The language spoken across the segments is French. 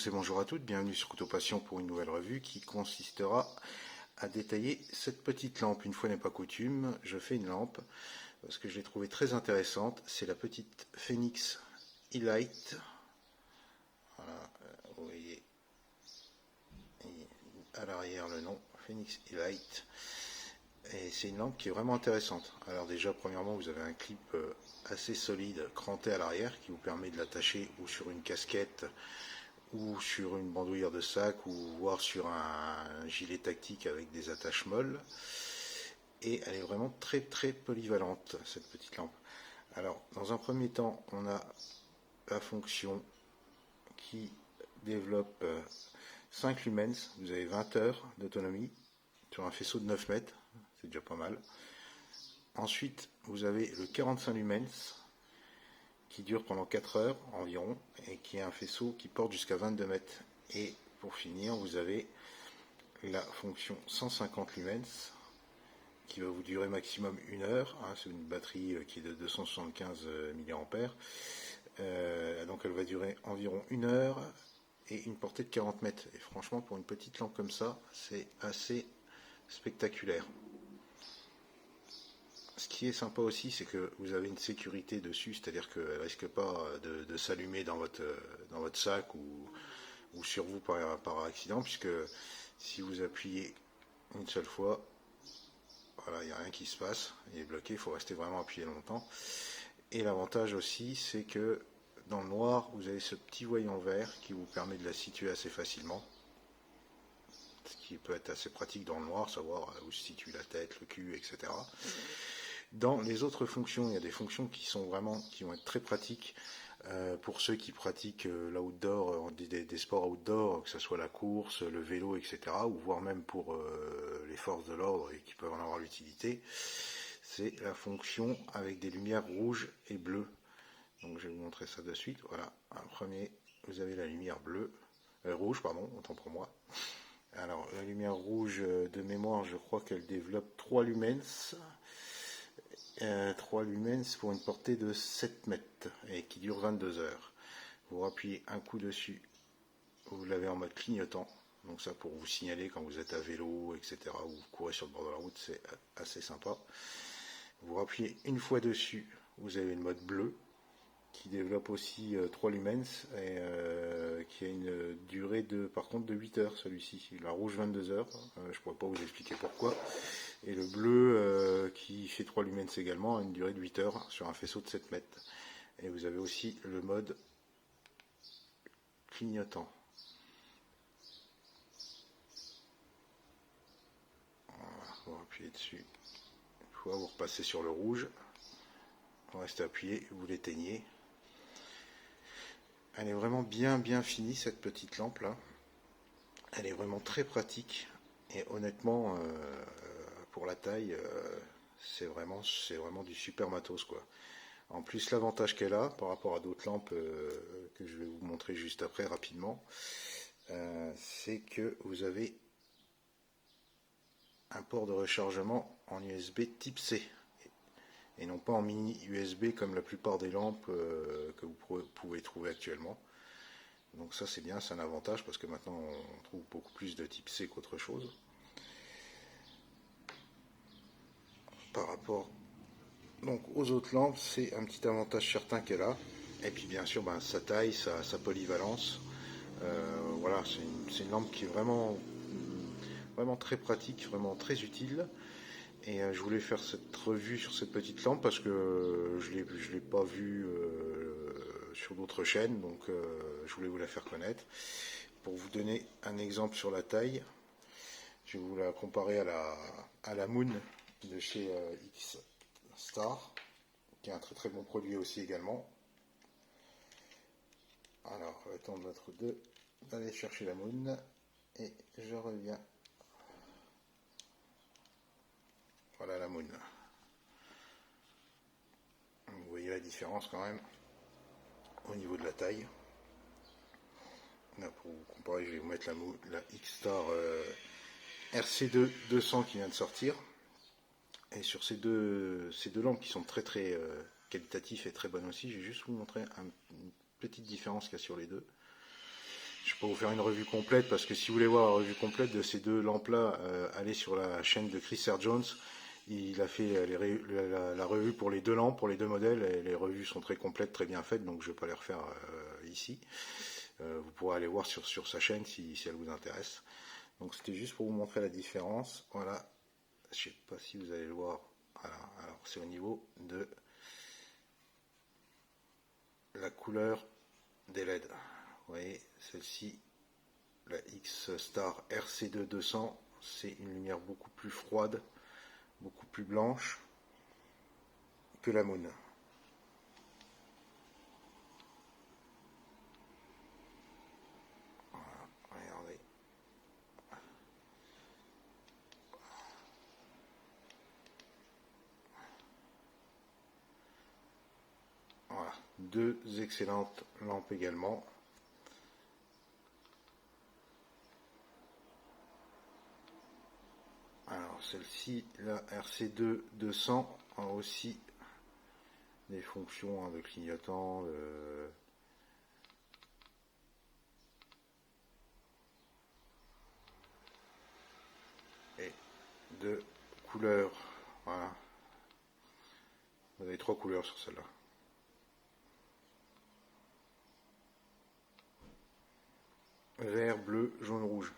tous et bonjour à toutes, bienvenue sur Couteau Passion pour une nouvelle revue qui consistera à détailler cette petite lampe. Une fois n'est pas coutume, je fais une lampe parce que je l'ai trouvée très intéressante. C'est la petite Phoenix E-Light. Voilà, vous voyez à l'arrière le nom, Phoenix E-Light. Et c'est une lampe qui est vraiment intéressante. Alors déjà, premièrement, vous avez un clip assez solide, cranté à l'arrière, qui vous permet de l'attacher ou sur une casquette, ou sur une bandoulière de sac, ou voire sur un gilet tactique avec des attaches molles. Et elle est vraiment très très polyvalente, cette petite lampe. Alors, dans un premier temps, on a la fonction qui développe 5 lumens. Vous avez 20 heures d'autonomie sur un faisceau de 9 mètres. C'est déjà pas mal. Ensuite, vous avez le 45 lumens qui dure pendant 4 heures environ et qui est un faisceau qui porte jusqu'à 22 mètres. Et pour finir, vous avez la fonction 150 lumens qui va vous durer maximum 1 heure. C'est une batterie qui est de 275 mAh. Donc elle va durer environ 1 heure et une portée de 40 mètres. Et franchement, pour une petite lampe comme ça, c'est assez spectaculaire. Ce qui est sympa aussi, c'est que vous avez une sécurité dessus, c'est-à-dire qu'elle ne risque pas de s'allumer dans votre sac ou sur vous par accident, puisque si vous appuyez une seule fois, voilà, il n'y a rien qui se passe, il est bloqué, il faut rester vraiment appuyé longtemps. Et l'avantage aussi, c'est que dans le noir, vous avez ce petit voyant vert qui vous permet de la situer assez facilement. Ce qui peut être assez pratique dans le noir, savoir où se situe la tête, le cul, etc. Dans les autres fonctions, il y a des fonctions qui vont être très pratiques pour ceux qui pratiquent l'outdoor, des sports outdoor, que ce soit la course, le vélo, etc., ou voire même pour les forces de l'ordre et qui peuvent en avoir l'utilité. C'est la fonction avec des lumières rouges et bleues. Donc je vais vous montrer ça de suite. Voilà, un premier, vous avez la lumière rouge, autant pour moi. Alors la lumière rouge de mémoire, je crois qu'elle développe 3 lumens. 3 lumens pour une portée de 7 mètres et qui dure 22 heures. Vous appuyez un coup dessus, vous l'avez en mode clignotant, donc ça pour vous signaler quand vous êtes à vélo, etc., ou vous courez sur le bord de la route, c'est assez sympa. Vous appuyez une fois dessus, vous avez le mode bleu qui développe aussi 3 lumens et qui a une durée par contre de 8 heures celui-ci. La rouge 22 heures, je ne pourrais pas vous expliquer pourquoi. Et le bleu qui fait 3 lumens également a une durée de 8 heures sur un faisceau de 7 mètres. Et vous avez aussi le mode clignotant. Voilà, vous appuyez dessus. Une fois vous repassez sur le rouge, vous restez appuyé, vous l'éteignez. Elle est vraiment bien finie cette petite lampe là. Elle est vraiment très pratique et honnêtement pour la taille c'est vraiment du super matos quoi. En plus l'avantage qu'elle a par rapport à d'autres lampes que je vais vous montrer juste après rapidement, c'est que vous avez un port de rechargement en USB type C et non pas en mini USB comme la plupart des lampes que vous pouvez trouver actuellement. Donc ça c'est bien, c'est un avantage parce que maintenant on trouve beaucoup plus de type C qu'autre chose. Par rapport donc aux autres lampes, c'est un petit avantage certain qu'elle a. Et puis bien sûr sa taille, sa polyvalence. Voilà, c'est une lampe qui est vraiment très pratique, vraiment très utile. Et je voulais faire cette revue sur cette petite lampe parce que je l'ai pas vue sur d'autres chaînes, donc je voulais vous la faire connaître. Pour vous donner un exemple sur la taille, je vais vous la comparer à la Moon de chez X-Star, qui est un très bon produit aussi également. Alors, le temps de notre 2 d'aller chercher la Moon, et je reviens. Voilà la Moon. Vous voyez la différence quand même au niveau de la taille. Là, pour vous comparer, je vais vous mettre la X-Star RC2 200 qui vient de sortir. Et sur ces deux lampes qui sont très qualitatives et très bonnes aussi, je vais juste vous montrer une petite différence qu'il y a sur les deux. je peux vous faire une revue complète, parce que si vous voulez voir la revue complète de ces deux lampes-là, allez sur la chaîne de Chris R. Jones. Il a fait la revue pour les deux lampes, pour les deux modèles, et les revues sont très complètes, très bien faites, donc je ne vais pas les refaire ici. Vous pourrez aller voir sur sa chaîne si elle vous intéresse. Donc c'était juste pour vous montrer la différence. Voilà, je ne sais pas si vous allez le voir. Voilà. Alors c'est au niveau de la couleur des LED. Vous voyez, celle-ci, la X-Star RC2 200, c'est une lumière beaucoup plus froide, beaucoup plus blanche que la Moon. Voilà, regardez. Voilà, deux excellentes lampes également. Alors celle-ci, la RC2 200, a aussi des fonctions de clignotant, et de couleurs. Voilà. Vous avez trois couleurs sur celle-là. Vert, bleu, jaune, rouge.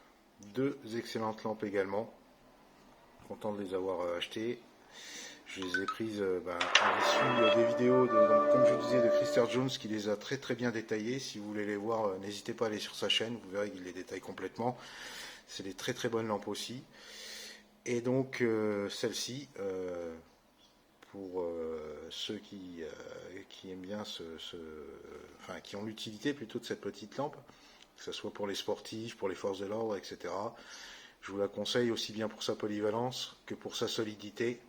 Deux excellentes lampes également. Content de les avoir achetées. Je les ai prises à l'issue des vidéos, donc, comme je vous disais, de Chris R. Jones, qui les a très très bien détaillées. Si vous voulez les voir, n'hésitez pas à aller sur sa chaîne, vous verrez qu'il les détaille complètement. C'est des très très bonnes lampes aussi. Et donc celle-ci, pour ceux qui aiment bien enfin qui ont l'utilité plutôt de cette petite lampe, que ce soit pour les sportifs, pour les forces de l'ordre, etc. Je vous la conseille aussi bien pour sa polyvalence que pour sa solidité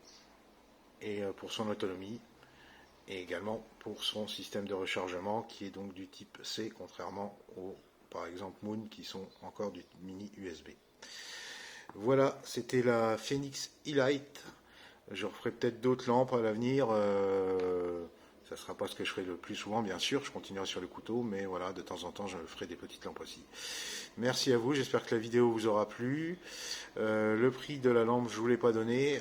et pour son autonomie, et également pour son système de rechargement qui est donc du type C, contrairement aux, par exemple, Moon, qui sont encore du mini USB. Voilà, c'était la Phoenix E-Light. Je referai peut-être d'autres lampes à l'avenir. Ça ne sera pas ce que je ferai le plus souvent, bien sûr. Je continuerai sur le couteau, mais voilà, de temps en temps, je ferai des petites lampes aussi. Merci à vous. J'espère que la vidéo vous aura plu. Le prix de la lampe, je ne vous l'ai pas donné.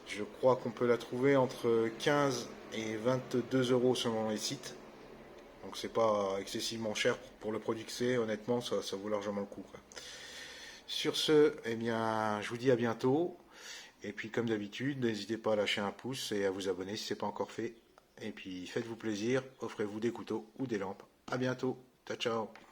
Je crois qu'on peut la trouver entre 15 et 22 euros selon les sites. Donc c'est pas excessivement cher pour le produit que c'est. Honnêtement, ça vaut largement le coup, quoi. Sur ce, eh bien, je vous dis à bientôt. Et puis comme d'habitude, n'hésitez pas à lâcher un pouce et à vous abonner si ce n'est pas encore fait. Et puis faites-vous plaisir, offrez-vous des couteaux ou des lampes. À bientôt. Ciao, ciao.